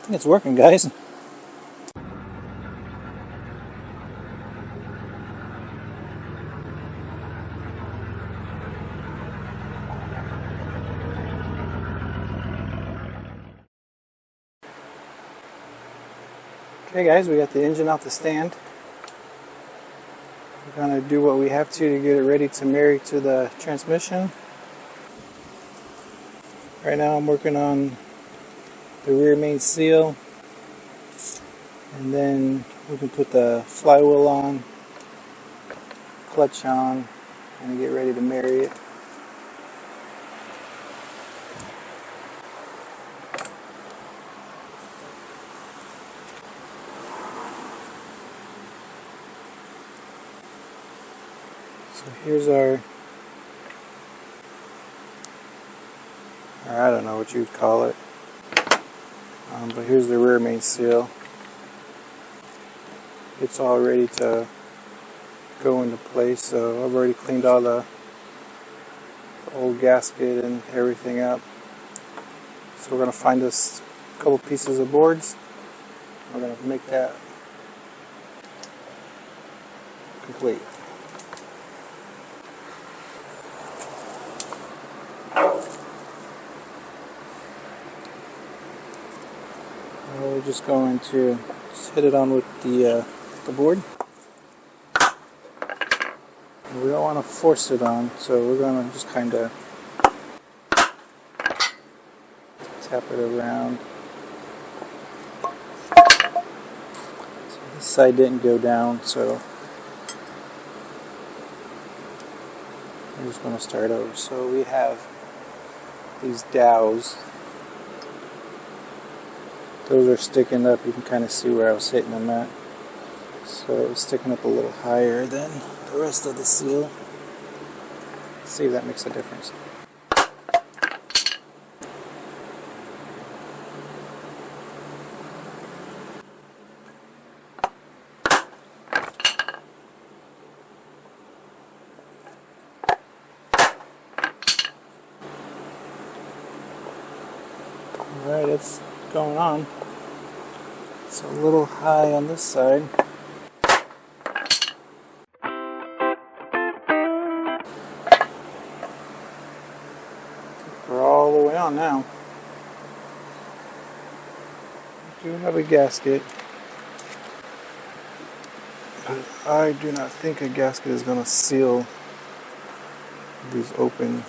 think it's working, guys. Okay guys, we got the engine off the stand. We're going to do what we have to get it ready to marry to the transmission. Right now I'm working on the rear main seal, and then we can put the flywheel on, clutch on, and get ready to marry it. So here's our, I don't know what you'd call it, but here's the rear main seal. It's all ready to go into place, so I've already cleaned all the old gasket and everything up. So we're going to find us a couple pieces of boards. We're going to make that complete. We're just going to hit it on with the board. We don't want to force it on, so we're going to just kind of tap it around. So this side didn't go down, so I'm just going to start over. So we have these dowels. Those are sticking up. You can kind of see where I was hitting them at. So it was sticking up a little higher than the rest of the seal. Let's see if that makes a difference. Alright, it's going on. It's a little high on this side. We're all the way on now. We do have a gasket, but I do not think a gasket is going to seal these open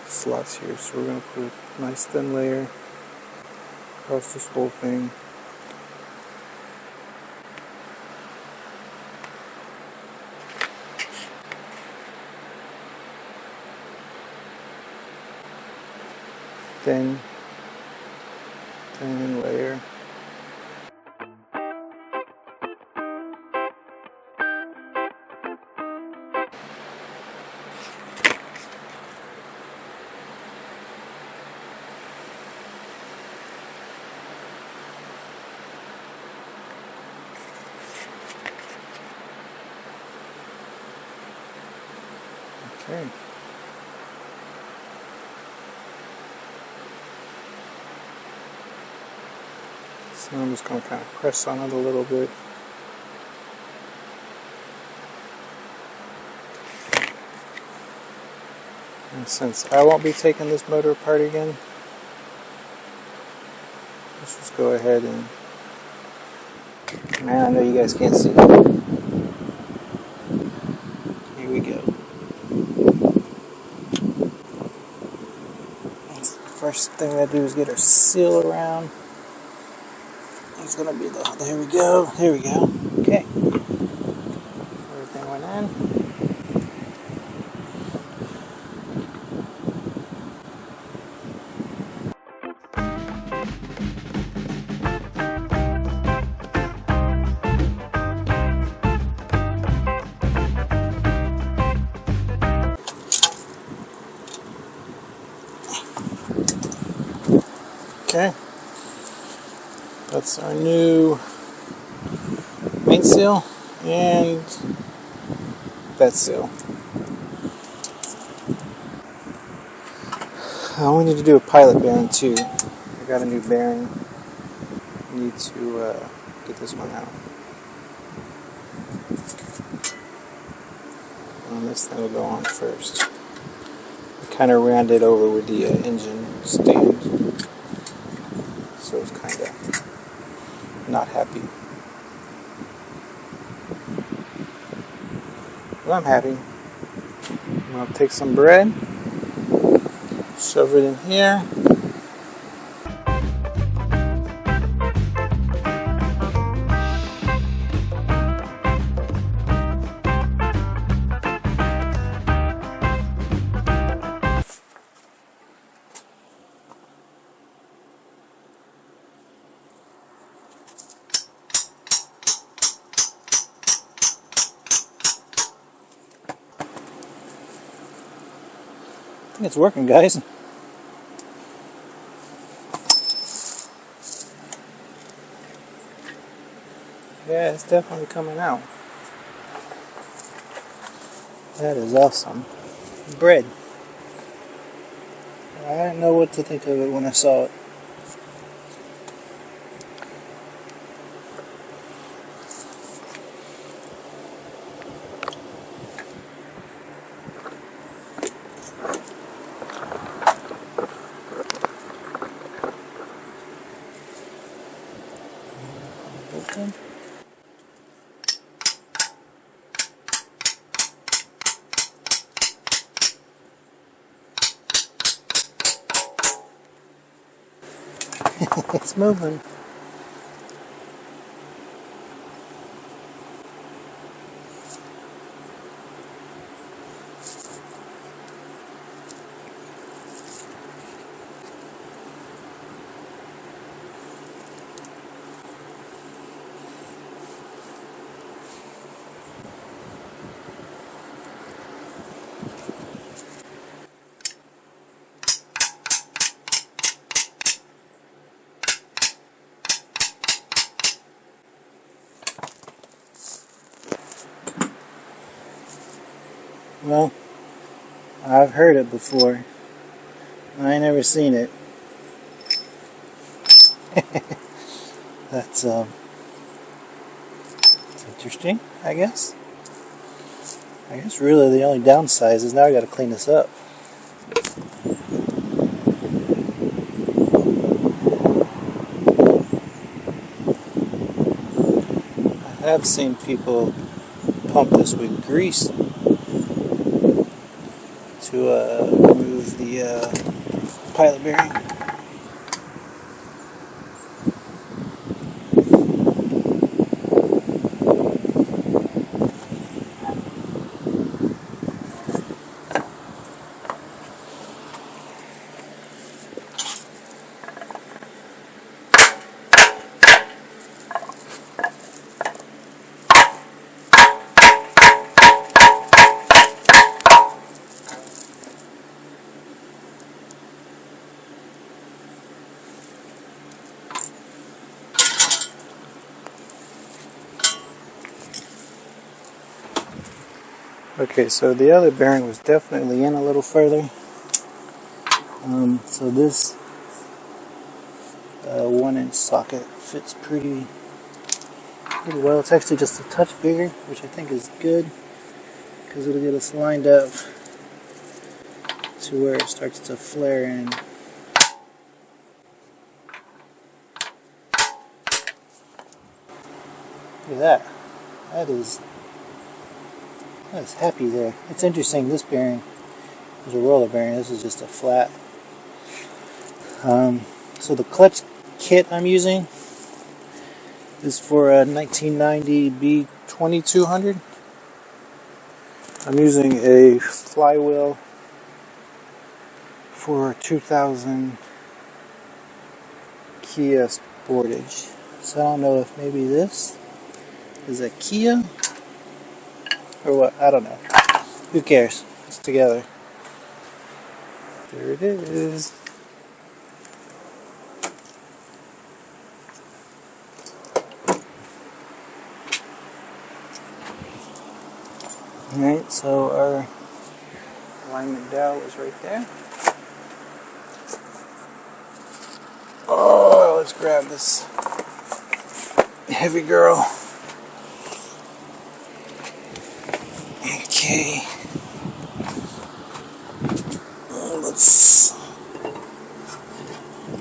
slots here. So we're going to put a nice thin layer across this whole thing. Thin layer. Okay. So I'm just going to kind of press on it a little bit. And since I won't be taking this motor apart again, let's just go ahead and, man, I know you guys can't see. Here we go. First thing I do is get our seal around. It's gonna be there we go. Okay. Everything went in. Okay. That's our new main seal and that seal. We need to do a pilot bearing too. got a new bearing. Need to get this one out. And this thing will go on first. I kind of ran it over with the engine stand, so it's kind of not happy. But I'm happy. I'm going to take some bread, shove it in here. I think it's working, guys. Yeah, it's definitely coming out. That is awesome. Bread. I didn't know what to think of it when I saw it. Open. It's moving. Well, I've heard it before. I ain't never seen it. That's interesting, I guess. I guess really the only downside is now I gotta clean this up. I have seen people pump this with grease to remove the pilot bearing. Okay, so the other bearing was definitely in a little further. So this 1-inch socket fits pretty well. It's actually just a touch bigger, which I think is good because it'll get us lined up to where it starts to flare in. Look at that. That is happy there. It's interesting, this bearing is a roller bearing, this is just a flat. So the clutch kit I'm using is for a 1990 B2200. I'm using a Flywheel for 2000 Kia Sportage. So I don't know if maybe this is a Kia or what, I don't know. Who cares? It's together. There it is. Alright, so our alignment dial is right there. Oh. grab this heavy girl. Okay. Let's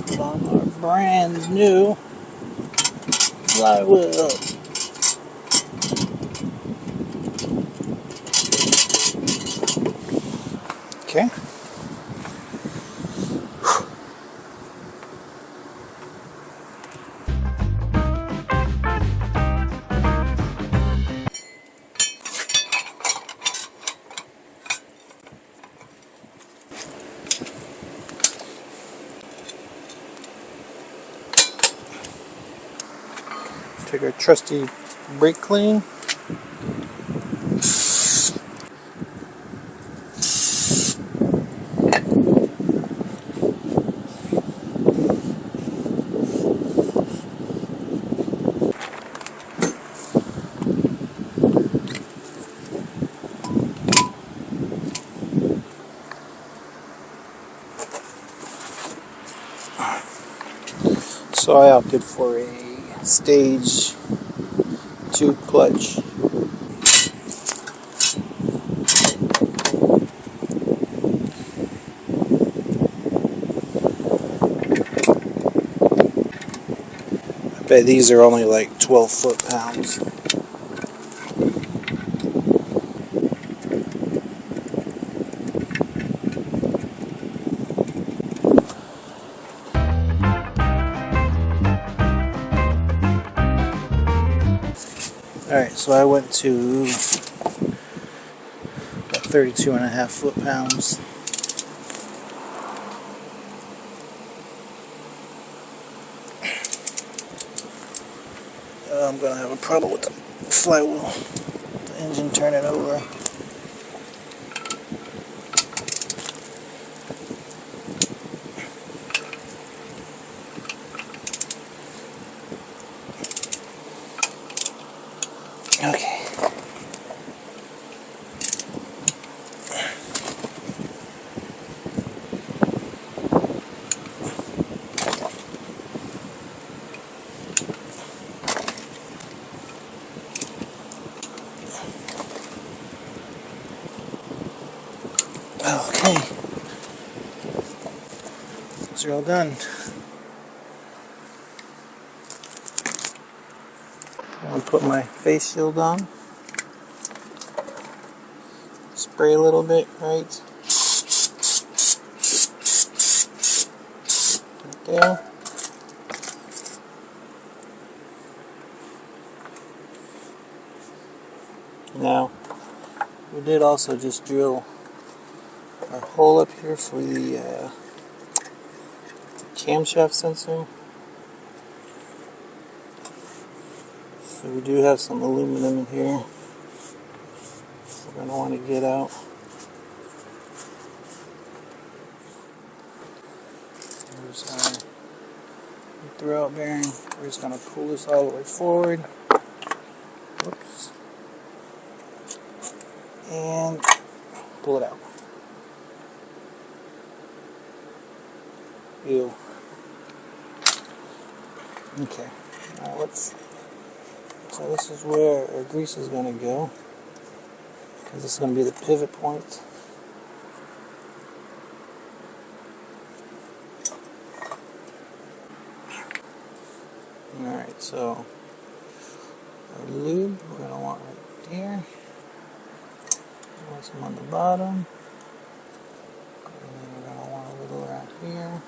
put on our brand new Flywheel. Okay. Take our trusty brake clean. So I opted for a stage 2 clutch. I bet these are only like 12 foot-pounds. Alright, so I went to about 32.5 foot-pounds. I'm going to have a problem with the flywheel. The engine turning over. Okay. Okay. Those are all done. I'll put my face shield on. Spray a little bit, right there. Now, we did also just drill our hole up here for the camshaft sensor. So we do have some aluminum in here we're going to want to get out. There's our throwout bearing. We're just going to pull this all the way forward. Whoops. And pull it out. Ew. Okay. Now so this is where our grease is going to go, because this is going to be the pivot point. Alright, so our lube we're going to want right here. We want some on the bottom. And then we're going to want a little around here.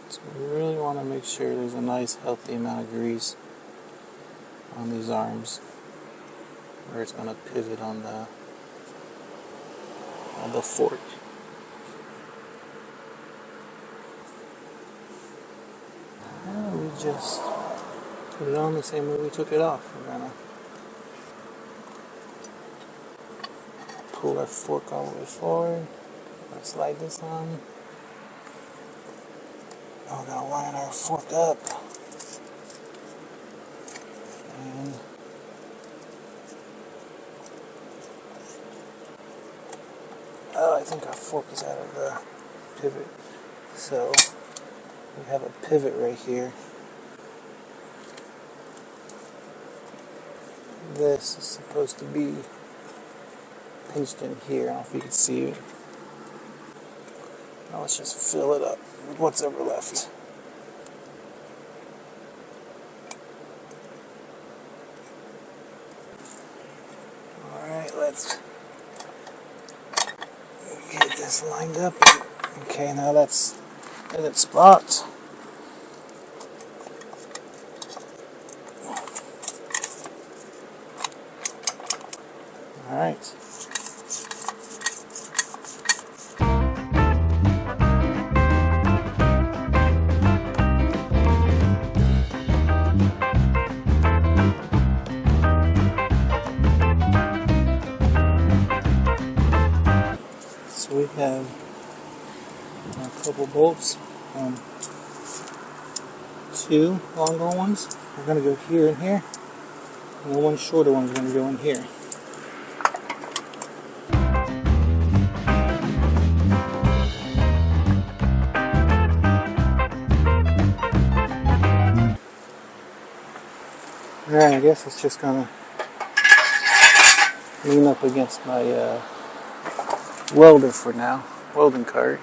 So we really want to make sure there's a nice healthy amount of grease on these arms where it's going to pivot on the fork. And we just put it on the same way we took it off. We're going to pull our fork all the way forward. Let's slide this on. Now we're going to line our fork up. And oh, I think our fork is out of the pivot. So we have a pivot right here. This is supposed to be pinched in here. I don't know if you can see it. Now let's just fill it up with what's ever left. Alright, let's get this lined up. Okay, now that's in its spot. Alright. So we have a couple bolts, 2 longer ones. We're going to go here and here, and the one shorter one is going to go in here. Alright, I guess it's just going to lean up against my welder for now, welding cart.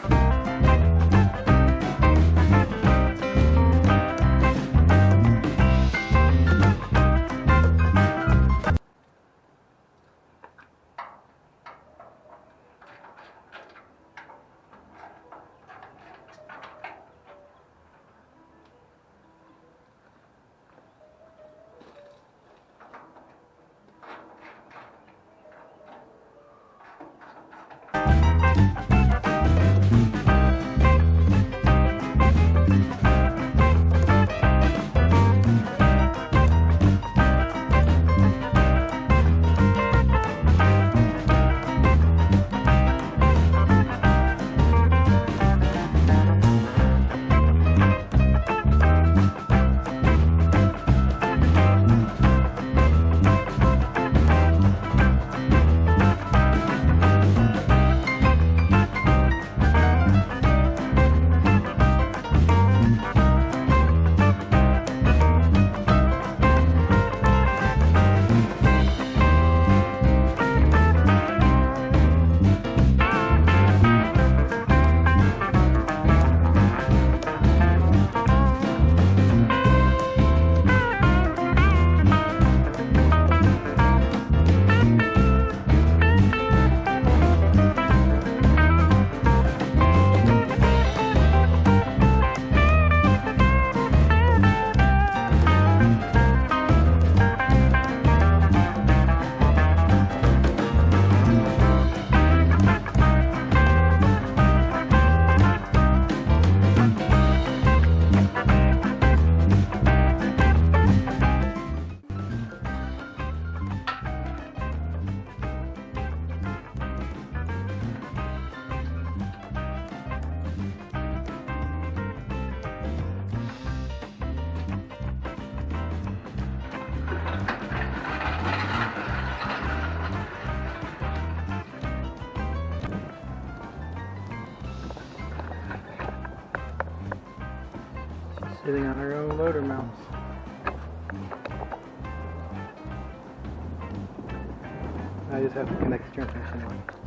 Sitting on our own loader mounts. I just have to connect the transmission on.